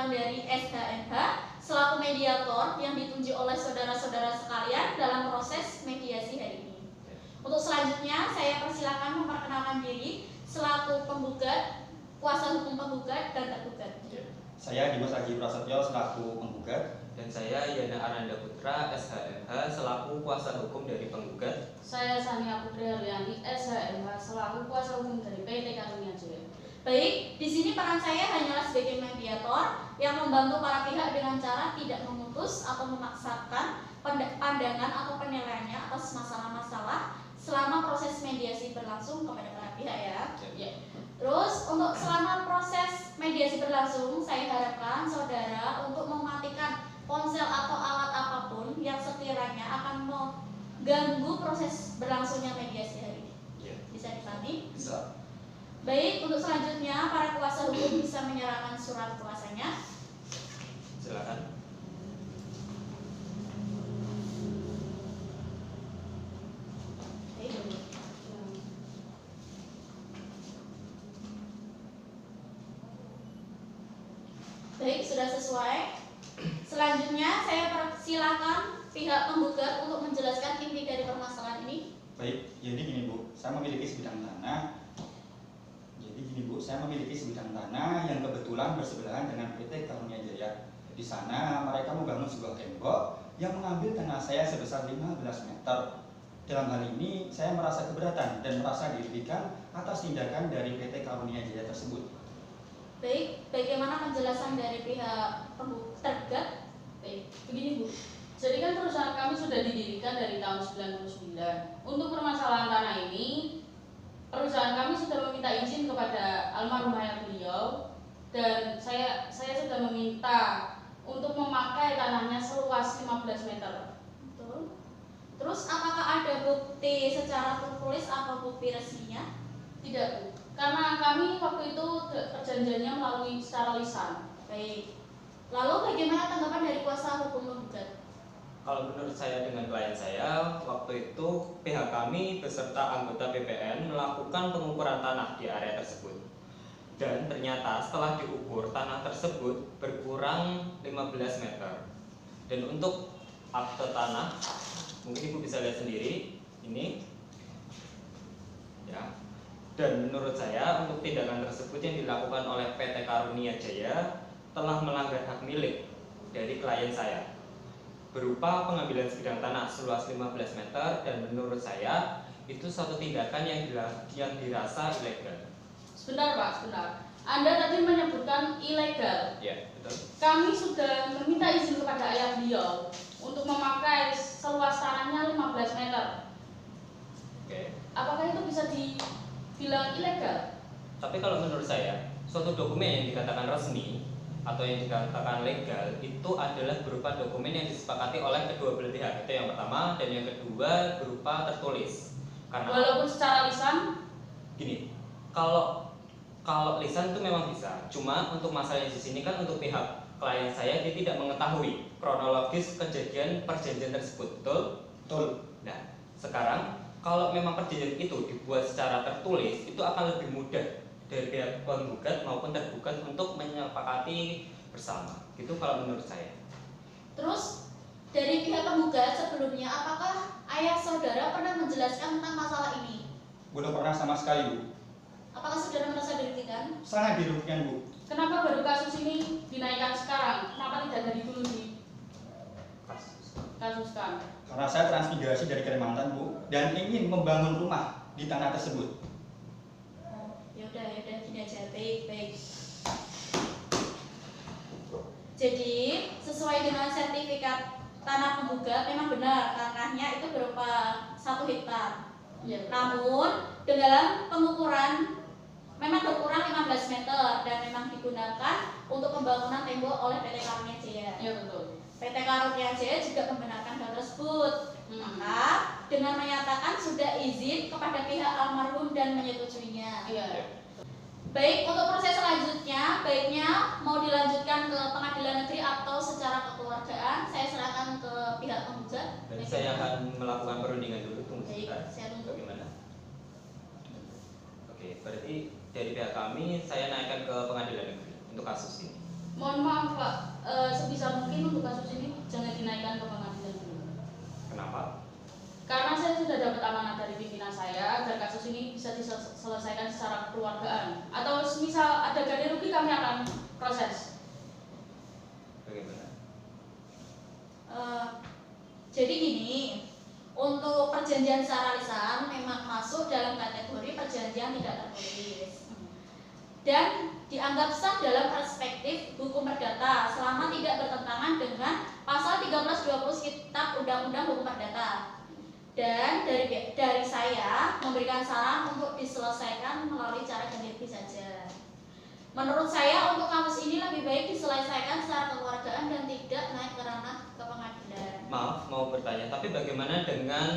kebetulan dari SHMH selaku mediator yang ditunjuk oleh saudara-saudara sekalian dalam proses mediasi hari ini. Untuk selanjutnya saya persilakan memperkenalkan diri selaku penggugat, kuasa hukum penggugat dan tergugat. Saya Dimas Aji Prasetyo selaku penggugat. Dan saya Yana Ananda Putra SHMH selaku kuasa hukum dari penggugat. Saya Sania Putri Harliani SHMH selaku kuasa hukum dari PT Karunia Jaya. Baik, di sini peran saya hanyalah sebagai mediator yang membantu para pihak dengan cara tidak memutus atau memaksakan pandangan atau penilaiannya atas masalah-masalah selama proses mediasi berlangsung kepada para pihak ya. Terus untuk selama proses mediasi berlangsung, saya harapkan saudara untuk mematikan ponsel atau alat apapun yang sekiranya akan mengganggu proses berlangsungnya mediasi hari ini. Bisa dipahami? Bisa. Baik, untuk selanjutnya para kuasa hukum bisa menyerahkan surat kuasanya. Silakan. Baik, sudah sesuai. Selanjutnya saya persilakan pihak penggugat untuk menjelaskan inti dari permasalahan ini. Baik, jadi gini Bu, saya memiliki sebidang tanah. Saya memiliki sebidang tanah yang kebetulan bersebelahan dengan PT Karunia Jaya. Di sana mereka membangun sebuah tembok yang mengambil tanah saya sebesar 15 meter. Dalam hal ini saya merasa keberatan dan merasa dirugikan atas tindakan dari PT Karunia Jaya tersebut. Baik, bagaimana penjelasan dari pihak tergugat? Baik, begini Bu. Jadi kan perusahaan kami sudah didirikan dari tahun 99. Untuk permasalahan tanah ini, perusahaan kami sudah meminta izin kepada almarhum ayah beliau dan saya sudah meminta untuk memakai tanahnya seluas 15 meter. Betul. Terus apakah ada bukti secara tertulis atau bukti resminya? Tidak Bu, karena kami waktu itu perjanjiannya melalui secara lisan. Baik. Lalu bagaimana tanggapan dari kuasa hukum penggugat? Kalau menurut saya dengan klien saya, waktu itu pihak kami beserta anggota BPN melakukan pengukuran tanah di area tersebut. Dan ternyata setelah diukur, tanah tersebut berkurang 15 meter. Dan untuk akte tanah, mungkin Ibu bisa lihat sendiri, ini. Ya. Dan menurut saya, untuk tindakan tersebut yang dilakukan oleh PT Karunia Jaya telah melanggar hak milik dari klien saya, berupa pengambilan sebidang tanah seluas 15 meter, dan menurut saya itu suatu tindakan yang dirasa ilegal. Sebentar Pak, sebentar. Anda tadi menyebutkan ilegal. Ya, betul. Kami sudah meminta izin kepada ayah beliau untuk memakai seluas tanahnya 15 meter. Oke. Apakah itu bisa dibilang ilegal? Tapi kalau menurut saya, suatu dokumen yang dikatakan resmi atau yang dikatakan legal itu adalah berupa dokumen yang disepakati oleh kedua belah pihak. Itu yang pertama, dan yang kedua berupa tertulis. Karena walaupun secara lisan, gini, kalau lisan itu memang bisa. Cuma untuk masalahnya di sini kan untuk pihak klien saya, dia tidak mengetahui kronologis kejadian perjanjian tersebut, betul? Betul. Nah, sekarang kalau memang perjanjian itu dibuat secara tertulis, itu akan lebih mudah dari pihak penggugat maupun tergugat untuk menyepakati bersama. Gitu kalau menurut saya. Terus dari pihak penggugat sebelumnya, apakah ayah saudara pernah menjelaskan tentang masalah ini? Belum pernah sama sekali Bu. Apakah saudara merasa dirugikan? Sangat dirugikan Bu. kenapa baru kasus ini dinaikkan sekarang? Kenapa tidak dari dulu dikasuskan? Karena saya transmigrasi dari Kalimantan Bu, dan ingin membangun rumah di tanah tersebut. Ya udah gini aja. Baik. Jadi sesuai dengan sertifikat tanah penggugat memang benar tanahnya itu berupa 1 hektar. Ya, Namun dalam pengukuran memang berkurang 15 meter dan memang digunakan untuk pembangunan tembok oleh PT Karunia Jaya. ya betul. PT Karunia Jaya juga membenarkan hal tersebut. Maka dengan menyatakan sudah izin kepada pihak almarhum dan menyetujuinya. Iya. Baik, untuk proses selanjutnya, baiknya mau dilanjutkan ke pengadilan negeri atau secara kekeluargaan, saya serahkan ke pihak penggugat. Dan saya akan melakukan perundingan dulu. Tunggu Baik, sebentar. saya tunggu. Bagaimana? Oke, berarti dari pihak kami saya naikkan ke pengadilan negeri untuk kasus ini. Mohon maaf Pak, sebisa mungkin untuk kasus ini jangan dinaikkan ke pengadilan dulu. Kenapa? Karena saya sudah dapat amanat dari pimpinan saya agar kasus ini bisa diselesaikan secara kekeluargaan. Atau misal ada ganti rugi kami akan proses. Bagaimana? Jadi gini, untuk perjanjian secara lisan memang masuk dalam kategori perjanjian tidak tertulis dan dianggap sah dalam perspektif hukum perdata selama tidak bertentangan dengan pasal 1320 Kitab Undang-Undang Hukum Perdata. Dan dari saya memberikan saran untuk diselesaikan melalui cara ganti rugi saja. Menurut saya untuk kasus ini lebih baik diselesaikan secara kekeluargaan dan tidak naik ke ranah ke pengadilan. Maaf, mau bertanya, tapi bagaimana dengan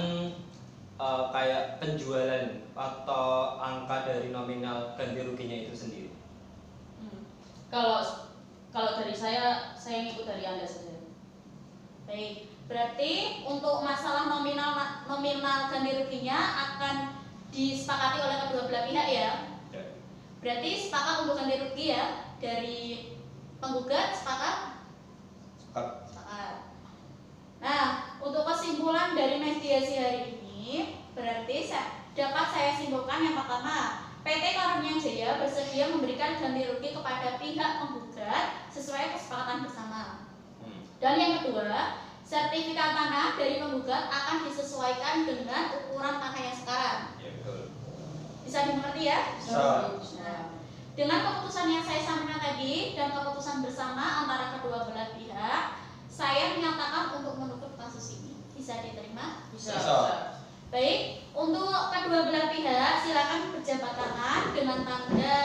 kayak penjualan atau angka dari nominal ganti ruginya itu sendiri? Kalau dari saya ngikut dari Anda saja. Baik, berarti untuk masalah nominal ganti ruginya akan disepakati oleh kedua belah pihak ya. Berarti sepakat untuk ganti rugi ya dari penggugat sepakat? Sepakat. Nah, untuk kesimpulan dari mediasi hari ini berarti dapat saya simpulkan yang pertama, PT Karunia Jaya bersedia memberikan ganti rugi kepada pihak penggugat sesuai kesepakatan bersama. Dan yang kedua, sertifikat tanah dari penggugat akan disesuaikan dengan ukuran tanah yang sekarang. Ya, betul. Bisa dimengerti ya? Nah, dengan keputusan yang saya sampaikan tadi dan keputusan bersama antara kedua belah pihak, saya menyatakan untuk menutup kasus ini. Bisa diterima? Bisa. Baik, untuk kedua belah pihak silakan berjabat tangan dengan tanda